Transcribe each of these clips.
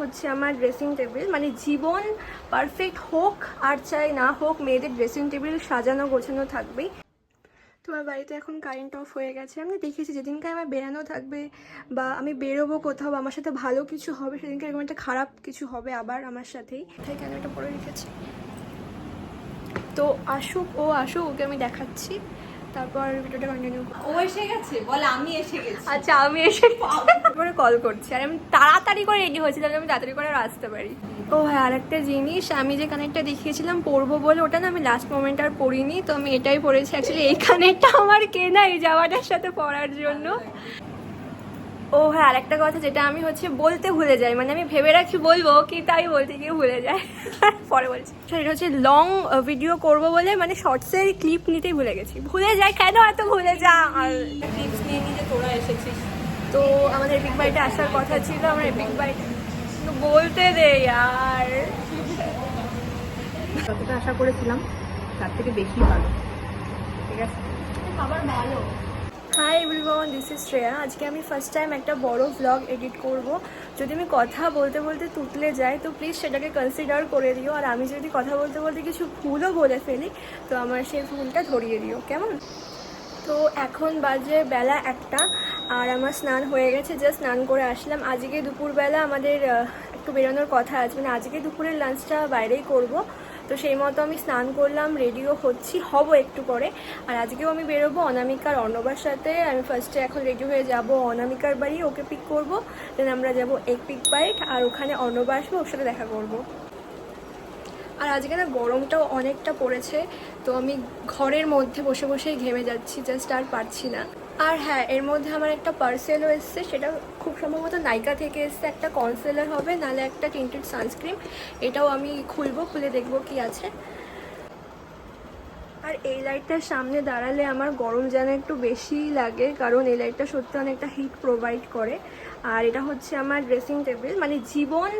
হচ্ছে আমার dressing table. মানে জীবন পারফেক্ট হোক আর চাই না হোক, মেয়েদের ড্রেসিং টেবিল সাজানো গোছানো থাকবেই। তোমার বাড়িতে এখন কারেন্ট অফ হয়ে গেছে। আমি দেখেছি যেদিনকে আমার বেরানো থাকবে বা আমি বেরোবো কোথাও বা আমার সাথে ভালো কিছু হবে, সেদিনকে এরকম একটা খারাপ কিছু হবে আবার আমার সাথেই। তাই কেন এটা পরে রেখেছি। তো আসুক, ও আসুক, ওকে আমি দেখাচ্ছি, তারপর ভিডিওটা কন্টিনিউ। ও এসে গেছে, বলে আমি এসে গেছি। আচ্ছা, আমি এসে তারপরে কল করছি। আর আমি তাড়াতাড়ি করে রেডি হয়েছি, তাহলে আমি তাড়াতাড়ি করে আসতে পারি। ও হ্যাঁ, আরেকটা জিনিস, আমি যে কানেরটা দেখিয়েছিলাম পরবো বলে, ওটা না আমি লাস্ট মোমেন্ট আর পরিনি, তো আমি এটাই পরেছি। অ্যাকচুয়ালি এই কানেরটা আমার কেনা এই জামাটার সাথে পরার জন্য। ও হ্যাঁ, আরেকটা কথা যেটা আমি বলতে ভুলে যাই, মানে আমি ভেবে রাখি বলবো কি, তাই বলতে গিয়ে ভুলে যাই, পরে বলছি। সেটা হচ্ছে লং ভিডিও করব বলে, মানে শর্টসের ক্লিপ নিতেই ভুলে গেছি। ভুলে যাই কেন, এত ভুলে যা। আর ক্লিপস নিয়ে নিজে তোরা এসেছিস। তো আমাদের এপিক বাইটে আসার কথা ছিল, আমার এপিক বাইট বলতে দে আর যতটা আশা করেছিলাম তার থেকে বেশি ভালো। ঠিক আছে, খাবার ভালো। Hi everyone, this is Shreya. আজকে আমি ফার্স্ট টাইম একটা বড় ভ্লগ এডিট করব। যদি আমি কথা বলতে বলতে তুতলে যাই তো প্লিজ সেটাকে কনসিডার করে দিও। আর আমি যদি কথা বলতে বলতে কিছু ভুলও বলে ফেলি তো আমার সেই ভুলটা ধরিয়ে দিও, কেমন? তো এখন বাজে বেলা 1টা আর আমার স্নান হয়ে গেছে, জাস্ট স্নান করে আসলাম। আজকে দুপুরবেলা আমাদের একটু বেরোনোর কথা আছে, মানে আজকে দুপুরের লাঞ্চটা বাইরেই করব। তো সেই মতো আমি স্নান করলাম, রেডিও হব একটু পরে। আর আজকেও আমি বেরোবো অনামিকার অর্ণবার সাথে। আমি ফার্স্টে এখন রেডি হয়ে যাব অনামিকার বাড়ি, ওকে পিক করব। দেন আমরা যাব এপিক বাইট, আর ওখানে অর্ণবা আসবে, ওর সাথে দেখা করব। আর আজকে না গরমটাও অনেকটা পড়েছে, তো আমি ঘরের মধ্যে বসে বসেই ঘেমে যাচ্ছি, জাস্ট আর পারছি না। আর হ্যাঁ, এর মধ্যে আমার একটা পার্সেলও এসছে, সেটা খুব সম্ভবত নাইকা থেকে এসছে। একটা কনসিলার হবে, নাহলে একটা টিন্টেড সানস্ক্রিন। এটাও আমি খুলে দেখবো কি আছে। আর এই লাইটটার সামনে দাঁড়ালে আমার গরম যেন একটু বেশিই লাগে, কারণ এই লাইটটা সত্যি অনেকটা হিট প্রোভাইড করে। আর এটা হচ্ছে আমার ড্রেসিং টেবিল। মানে জীবন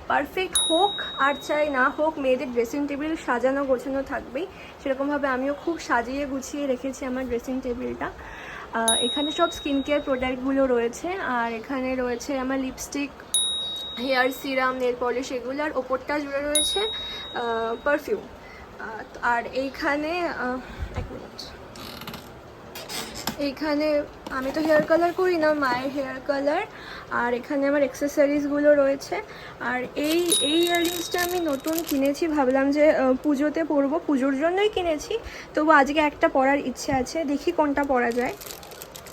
পারফেক্ট হোক আর চাই না হোক, মেয়েদের ড্রেসিং টেবিল সাজানো গোছানো থাকবেই। সেরকমভাবে আমিও খুব সাজিয়ে গুছিয়ে রেখেছি আমার ড্রেসিং টেবিলটা। এখানে সব স্কিন কেয়ার প্রোডাক্টগুলো রয়েছে, আর এখানে রয়েছে আমার lipstick, hair serum, nail polish, এগুলো। আর ওপরটা জুড়ে রয়েছে পারফিউম। আর এইখানে এক মিনিট, এইখানে আমি তো হেয়ার কালার করি না, মায়ের হেয়ার কালার। আর এখানে আমার অ্যাক্সেসরিজগুলো রয়েছে। আর এই ইয়াররিংসটা আমি নতুন কিনেছি, ভাবলাম যে পুজোতে পরবো, পুজোর জন্যই কিনেছি। তবু আজকে একটা পরার ইচ্ছে আছে, দেখি কোনটা পরা যায়।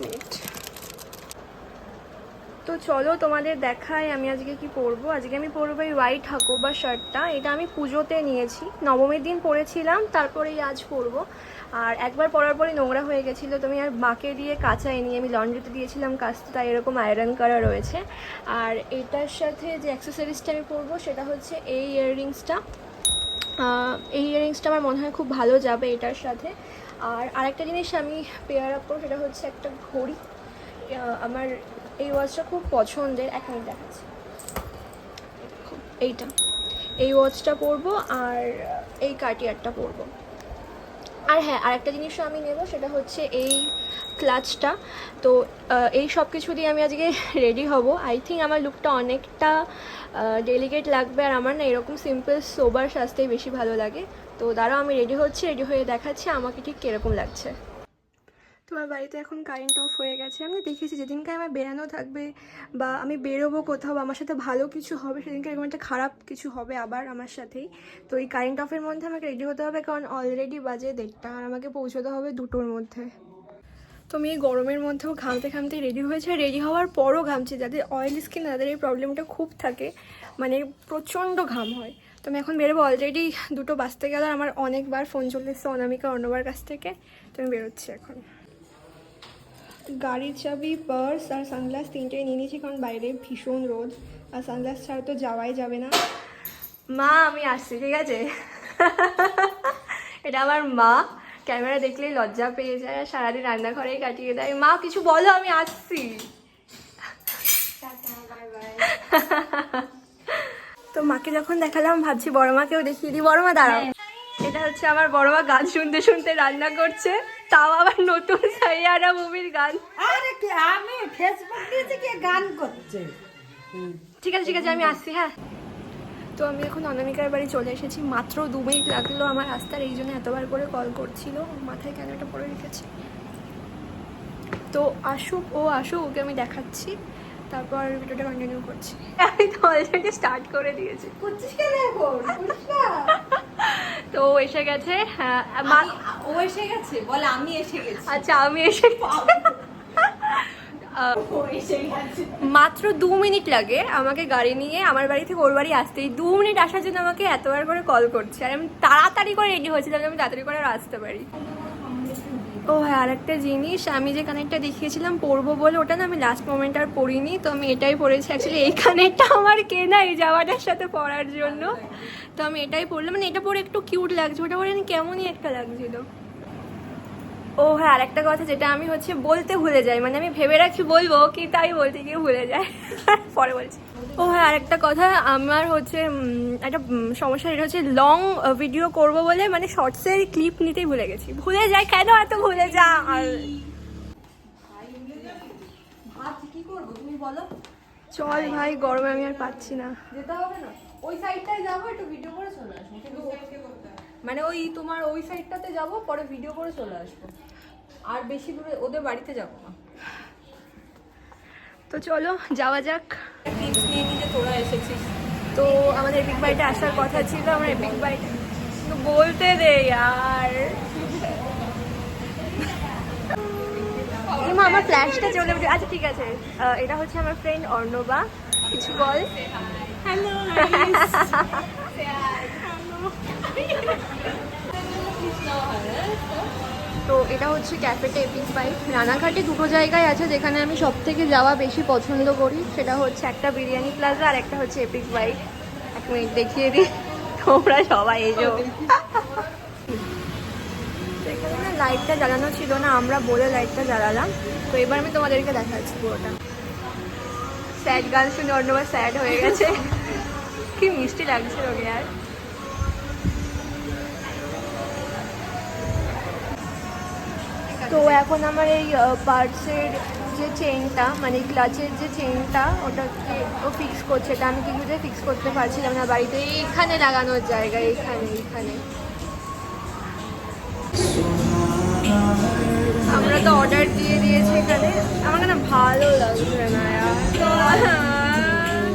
মিনিট, তো চলো তোমাদের দেখাই আমি আজকে কি পরবো। আজকে আমি পরবো এই হোয়াইট হাকোবা শার্টটা। এটা আমি পুজোতে নিয়েছি, নবমীর দিন পরেছিলাম, তারপরেই আজ পরবো। আর একবার পরার পরে নোংরা হয়ে গেছিলো, তো আমি আর মাকে দিয়ে কাচাইনি, আমি লন্ড্রিতে দিয়েছিলাম কাচতে, তাই এরকম আয়রন করা রয়েছে। আর এটার সাথে যে অ্যাক্সেসরিজটা আমি পরবো সেটা হচ্ছে এই ইয়াররিংসটা। এই ইয়াররিংসটা আমার মনে হয় খুব ভালো যাবে এটার সাথে। আর আরেকটা জিনিস আমি পেয়ার আপ করবো, সেটা হচ্ছে একটা ঘড়ি। আমার এই ওয়াচটা খুব পছন্দের, এক মিনিট দেখাচ্ছি। এইটা, এই ওয়াচটা পরবো, আর এই কার্টিয়ারটা পরবো। আর হ্যাঁ, আরেকটা জিনিসও আমি নেব, সেটা হচ্ছে এই ক্লাচটা। তো এই সব কিছু দিয়ে আমি আজকে রেডি হব। আই থিঙ্ক আমার লুকটা অনেকটা ডেলিকেট লাগবে, আর আমার না এরকম সিম্পল সোবার সাজতেই বেশি ভালো লাগে। তো দাঁড়াও, আমি রেডি হচ্ছি, রেডি হয়ে দেখাচ্ছি আমাকে ঠিক কীরকম লাগছে। তোমার বাড়িতে এখন কারেন্ট অফ হয়ে গেছে। আমি দেখেছি যেদিনকে আমার বেরানো থাকবে বা আমি বেরোবো কোথাও বা আমার সাথে ভালো কিছু হবে, সেদিনকে এরকম একটা খারাপ কিছু হবে আবার আমার সাথেই। তো এই কারেন্ট অফের মধ্যে আমাকে রেডি হতে হবে, কারণ অলরেডি বাজে 1:30, আর আমাকে পৌঁছতে হবে 2টোর মধ্যে। তো আমি এই গরমের মধ্যেও ঘামতে ঘামতে রেডি হয়েছে। রেডি হওয়ার পরও ঘামছি, যাদের অয়েলি স্কিন তাদের এই প্রবলেমটা খুব থাকে, মানে প্রচণ্ড ঘাম হয়। তো আমি এখন বেরোবো, অলরেডি 2টো বাজতে গেল, আর আমার অনেকবার ফোন চলে এসছে অনামিকা অর্ণবার কাছ থেকে। তো আমি বেরোচ্ছি এখন। গাড়ির চাবি, পার্স আর সানগ্লাস তিনটেই নিয়ে নিয়েছি, কারণ বাইরে ভীষণ রোদ, আর সানগ্লাস ছাড়া তো যাওয়াই যাবে না। মা, আমি আসছি, ঠিক আছে? এটা আমার মা, ক্যামেরা দেখলেই লজ্জা পেয়ে যায় আর সারাদিন রান্নাঘরেই কাটিয়ে দেয়। মা, কিছু বলো, আমি আসছি। তো মাকে যখন দেখালাম ভাবছি বড় মাকেও দেখিয়ে দিই। বড় মা দাঁড়াও, এটা হচ্ছে আমার বড় মা গান শুনতে শুনতে রান্না করছে, তাও আবার নতুন সাইয়ারা মুভির গান। আরে কি, আমি ফেসবুক দিয়েছি, কি গান করছে। ঠিক আছে ঠিক আছে, আমি আসছি, হ্যাঁ। তো আমি এখন অনামিকার বাড়ি চলে এসেছি, মাত্র 2 মিনিট লাগলো আমার রাস্তার, এই জন্য এতবার করে কল করছিল, মাথায় কেন এটা পরে রেখেছি। তো আসুক, ও আসুক, ওকে আমি দেখাচ্ছি, তারপর ভিডিওটা কন্টিনিউ করছি। আমি তো অলরেডি স্টার্ট করে দিয়েছি। করছিস কেন এখন? করিস না। তো ও এসে গেছে। হ্যাঁ, ও এসে গেছে, বল আমি এসে গেছি। আচ্ছা আমি এসে ও এসে গেছে। মাত্র 2 মিনিট লাগে আমাকে গাড়ি নিয়ে আমার বাড়ি থেকে ওর বাড়ি আসতেই। 2 মিনিট আসার জন্য আমাকে এতবার করে কল করছে, আর আমি তাড়াতাড়ি করে রেডি হয়েছি যাতে আমি তাড়াতাড়ি করে আর আসতে পারি। ও হ্যাঁ, আর একটা জিনিস, আমি যে কানেরটা দেখিয়েছিলাম পরবো বলে, ওটা না আমি লাস্ট মোমেন্ট আর পরিনি, তো আমি এটাই পরেছি। অ্যাকচুয়ালি এই কানেরটা আমার কেনা এই জামাটার সাথে পরার জন্য, তো আমি এটাই পরলাম। মানে এটা পরে একটু কিউট লাগছে, ওটা পরে কেমনই একটা লাগছিল। ও হ্যাঁ, আর একটা কথা যেটা আমি বলতে ভুলে যাই, মানে আমি ভেবে রাখি বলবো কি, তাই বলতে গিয়ে ভুলে যাই, পরে বলছি। ও হ্যাঁ, আর একটা কথা, আমার একটা সমস্যা, এটা লং ভিডিও করব বলে মানে শর্টসের ক্লিপ নিতেই ভুলে গেছি, ভুলে যাই। কেন এত ভুলে যা? আর ভাবছি কি করবো, তুমি বলো। চল ভাই, গরমে আমি আর পাচ্ছি না। যেতে হবে না, ওই সাইডটায় যাবো, একটু ভিডিও করে চলে আসবো। কিন্তু মানে ওই তোমার ওই সাইডটাতে যাবো, পরে ভিডিও করে চলে আসবো, আর বেশি দূরে ওদের বাড়িতে যাবো না। তো চলো যাওয়া যাক। টিপস নিয়ে নিয়ে যে তোরা এসেছিস। তো আমাদের এপিক বাড়িতে আসার কথা ছিল, আমরা এপিক বাড়িতে তো বলতে দে আর আমার ফ্ল্যাশটা চলে উঠে। আচ্ছা ঠিক আছে, এটা হচ্ছে আমার ফ্রেন্ড অর্ণবা, কিছু বল। হ্যালো। তো এটা হচ্ছে ক্যাফেটে এপিক বাইট। রানাঘাটে 2টো জায়গায় আছে যেখানে আমি সব থেকে যাওয়া বেশি পছন্দ করি, সেটা হচ্ছে একটা বিরিয়ানি প্লাজা আর একটা হচ্ছে এপিক বাইট। 1 মিনিট দেখিয়ে দিই, তোমরা সবাই এসো। এখানে না লাইটটা জ্বালানো ছিল না, আমরা বলে লাইটটা জ্বালালাম। তো এবার আমি তোমাদেরকে দেখাচ্ছি পুরোটা। স্যাড গান শুনে অন্যবার স্যাড হয়ে গেছে, কি মিষ্টি লাগছে ওকে আর। তো এখন আমার এই পার্টসের যে চেনটা, মানে ক্লাচের যে চেনটা, ওটাকে ও ফিক্স করছে। এটা আমি কিছুতে ফিক্স করতে পারছিলাম না বাড়িতে, এইখানে লাগানোর জায়গায়, এইখানে। আমরা তো অর্ডার দিয়ে দিয়েছি এখানে। আমার না ভালো লাগছে না,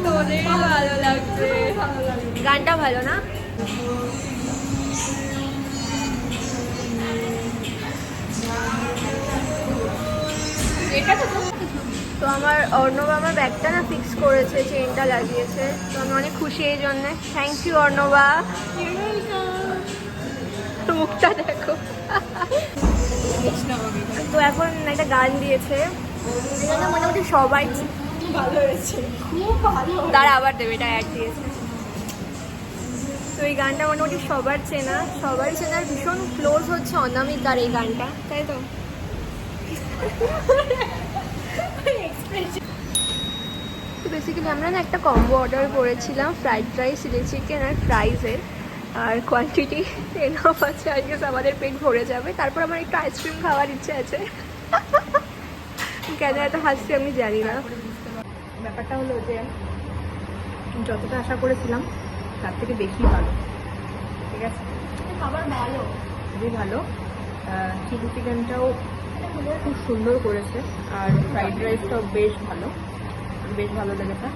তোদেরই ভালো লাগছে। গানটা ভালো না? তো আমার অর্ণবা আমার ব্যাগটা না ফিক্স করেছে, চেনটা লাগিয়েছে, তো আমি অনেক খুশি এই জন্যে। থ্যাংক ইউ অর্ণবা। মুখটা দেখো। তো এখন একটা গান দিয়েছে, এখানে মোটামুটি সবাই ভালো হয়েছে, খুব ভালো। তারা আবার দেবে, এটা অ্যাড দিয়েছে। তো এই গানটা মোটামুটি সবার চেনার ভীষণ ক্লোজ হচ্ছে অনামিকার এই গানটা, তাই তো? তো বেসিক্যালি আমরা না একটা কম্বো অর্ডার করেছিলাম, ফ্রাইড রাইস, চিলি চিকেন আর ফ্রাইজের, আর কোয়ান্টিটি এনাফ আছে, আই গেস আমাদের পেট ভরে যাবে। তারপর আমার একটু আইসক্রিম খাওয়ার ইচ্ছে আছে। কেন এত হাসছি আমি জানি না। ব্যাপারটা হলো যে যতটা আশা করেছিলাম তার থেকে বেশি ভালো, ঠিক আছে? খাবার ভালো, খুবই ভালো। চিলি চিকেনটাও খুব সুন্দর করেছে, আর ফ্রাইড রাইসটাও বেশ ভালো লেগেছে।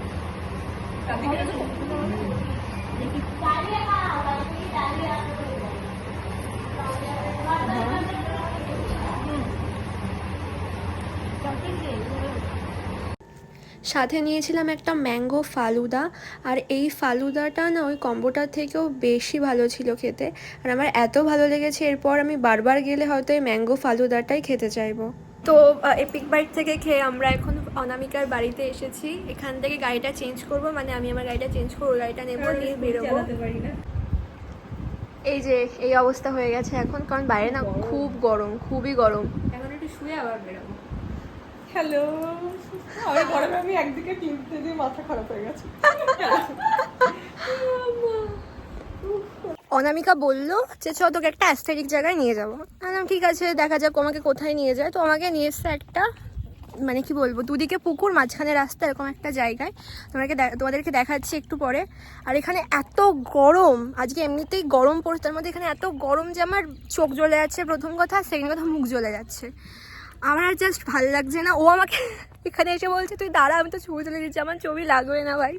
সাথে নিয়েছিলাম একটা ম্যাঙ্গো ফালুদা, আর এই ফালুদাটা না ওই কম্বোটার থেকেও বেশি ভালো ছিল খেতে, আর আমার এত ভালো লেগেছে এরপর আমি বারবার গেলে হয়তো এই ম্যাঙ্গো ফালুদাটাই খেতে চাইবো। তো এপিক বাইট থেকে খেয়ে আমরা এখন অনামিকার বাড়িতে এসেছি। এখান থেকে গাড়িটা চেঞ্জ করব, মানে আমি আমার গাড়িটা চেঞ্জ করবো, গাড়িটা নেবো, নিয়ে বেরোবো। এই যে এই অবস্থা হয়ে গেছে এখন, কারণ বাইরে না খুব গরম, খুবই গরম। এখন একটু শুয়ে আবার বেরোবো। হ্যালো, আমি গরমে আমি একদিকে ক্লিপ দিয়ে মাথা খারাপ হয়ে গেছে। অনামিকা বললো যে চ তোকে একটা অ্যাস্থেটিক জায়গায় নিয়ে যাবো। ঠিক আছে, দেখা যাক আমাকে কোথায় নিয়ে যায়। তো আমাকে নিয়ে এসছে একটা মানে কি বলবো, দুদিকে পুকুর, মাঝখানে রাস্তা, এরকম একটা জায়গায় তোমাদেরকে দেখাচ্ছি একটু পরে। আর এখানে এত গরম, আজকে এমনিতেই গরম পড়ছে, তার মধ্যে এখানে এত গরম যে আমার চোখ জ্বলে যাচ্ছে প্রথম কথা, সেকেন্ড কথা মুখ জ্বলে যাচ্ছে। আমার আর জাস্ট ভালো লাগছে না। ও আমাকে এখানে এসে বলছে তুই দাঁড়া, আমি তো ছবি তুলে দিচ্ছি, আমার ছবি লাগবে না ভাই,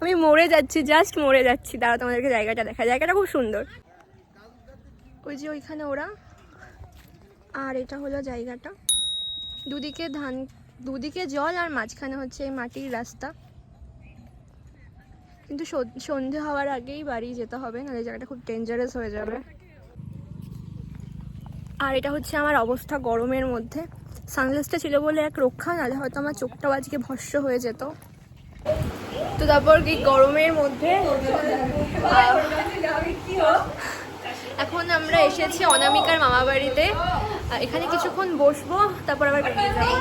আমি মরে যাচ্ছি, জাস্ট মরে যাচ্ছি। দাঁড়া তোমাদেরকে জায়গাটা দেখা, জায়গাটা খুব সুন্দর। ওই যে ওইখানে ওরা, আর এটা হলো জায়গাটা, দুদিকে জল আর মাঝখানে হচ্ছে এই মাটির রাস্তা। কিন্তু সন্ধে হওয়ার আগেই বাড়ি যেতে হবে, নাহলে জায়গাটা খুব ডেঞ্জারাস হয়ে যাবে। আর এটা হচ্ছে আমার অবস্থা গরমের মধ্যে, সানগ্লাসটা ছিল বলে এক রক্ষা, নাহলে হয়তো আমার চোখটাও আজকে ভস্ম হয়ে যেত। তো তারপর কি গরমের মধ্যে এখন আমরা এসেছি অনামিকার মামা বাড়িতে। এখানে কিছুক্ষণ বসবো, তারপর আবার বেরিয়ে যাবো।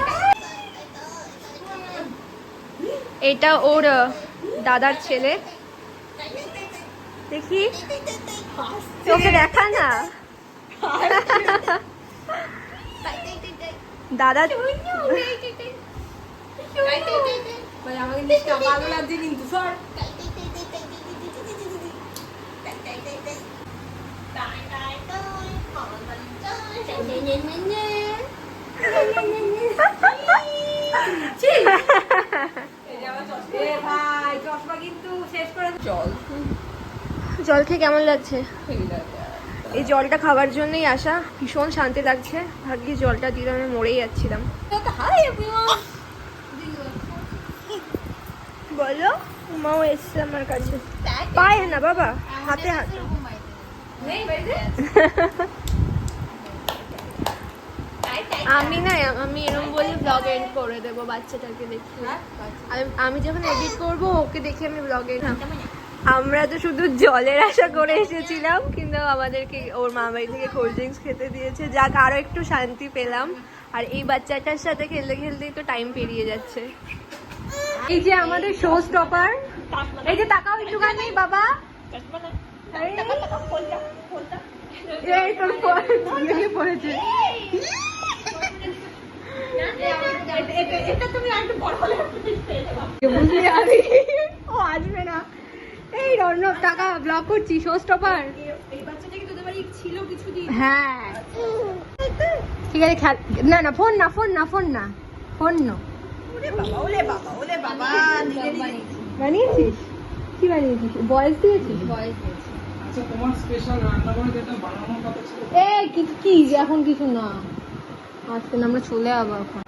এটা ওর দাদার ছেলে, দেখি ওকে দেখা না, দাদা আমাকে ভালো লাগছে কিন্তু সর। জল খেয়ে কেমন লাগছে? এই জলটা খাবার জন্যই আসা, ভীষণ শান্তি লাগছে। ভাগ্যি জলটা দিলে আমি মরেই যাচ্ছিলাম। বলো, মাও এসছে আমার কাছে, পায় না বাবা, হাতে হাতে। আমি এরকম বলে ব্লগ এন্ড করে দেবো বাচ্চাটাকে দেখে। আমি যখন এডিট করবো ওকে দেখে আমি ব্লগ এন্ড। আমরা তো শুধু জলের আশা করে এসেছিলাম, কিন্তু আমাদেরকে ওর মামাই থেকে কোল্ড ড্রিঙ্কস খেতে দিয়েছে, যাক আরো একটু শান্তি পেলাম। আর এই বাচ্চাটার সাথে খেলতে খেলতেই তো টাইম পেরিয়ে যাচ্ছে। এই যে আমাদের শো স্টপার, এই যে তাকাও একটুখানি বাবা, এই তোর পড়েছে। এটা তুমি আর একটু বড় হলে বুঝলি, ও আসবে না। এই রর্ণব টাকা ব্লগ করছি, শো স্টপার। এই বাচ্চাটা কি তোদের বাড়ি ছিল কিছুদিন? হ্যাঁ ঠিক আছে, না ফোন না বানিয়েছিস? কি বানিয়েছিস? বয়স দিয়েছিস? আচ্ছা, তোমার স্পেশাল রান্না করে যেটা বানানোর কথা ছিল। এই কি এখন কিছু না, আজকে আমরা চলে যাবো এখন।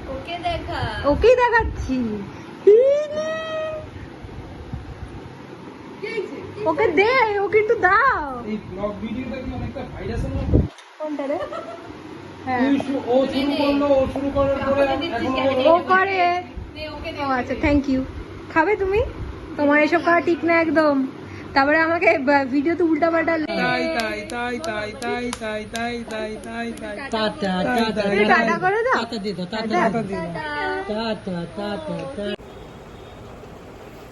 ওকেই দেখাচ্ছি, ওকে দে, ওকে একটু দাও। এই ব্লগ ভিডিওটা কি অনেকটা ভাইরাসের মতো? কোনটা রে? হ্যাঁ ও শুরু করার পরে এখন ও করে। ও আচ্ছা, থ্যাংক ইউ। খাবে তুমি? তোমার এসব করা ঠিক না একদম। তারপরে আমাকে ভিডিওতে উল্টা পাল্টা টাটা করে দাও।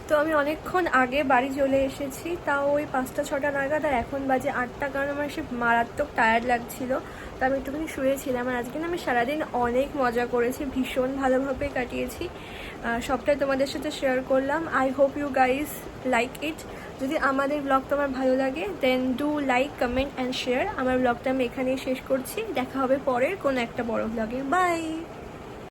তো আমি অনেকক্ষণ আগে বাড়ি চলে এসেছি, তাও ওই 5টা-6টা নাগাদ, আর এখন বাজে 8টা, কারণ আমার সে মারাত্মক টায়ার্ড লাগছিল, তো আমি একটুখানি শুয়েছিলাম। আর আজকে না আমি সারাদিন অনেক মজা করেছি, ভীষণ ভালোভাবে কাটিয়েছি, সবটাই তোমাদের সাথে শেয়ার করলাম। I hope you guys like it. যদি আমাদের ব্লগ তোমার ভালো লাগে, then do like, comment and share. আমার ব্লগটা আমি এখানেই শেষ করছি, দেখা হবে পরের কোনো একটা বড় ব্লগে। বাই।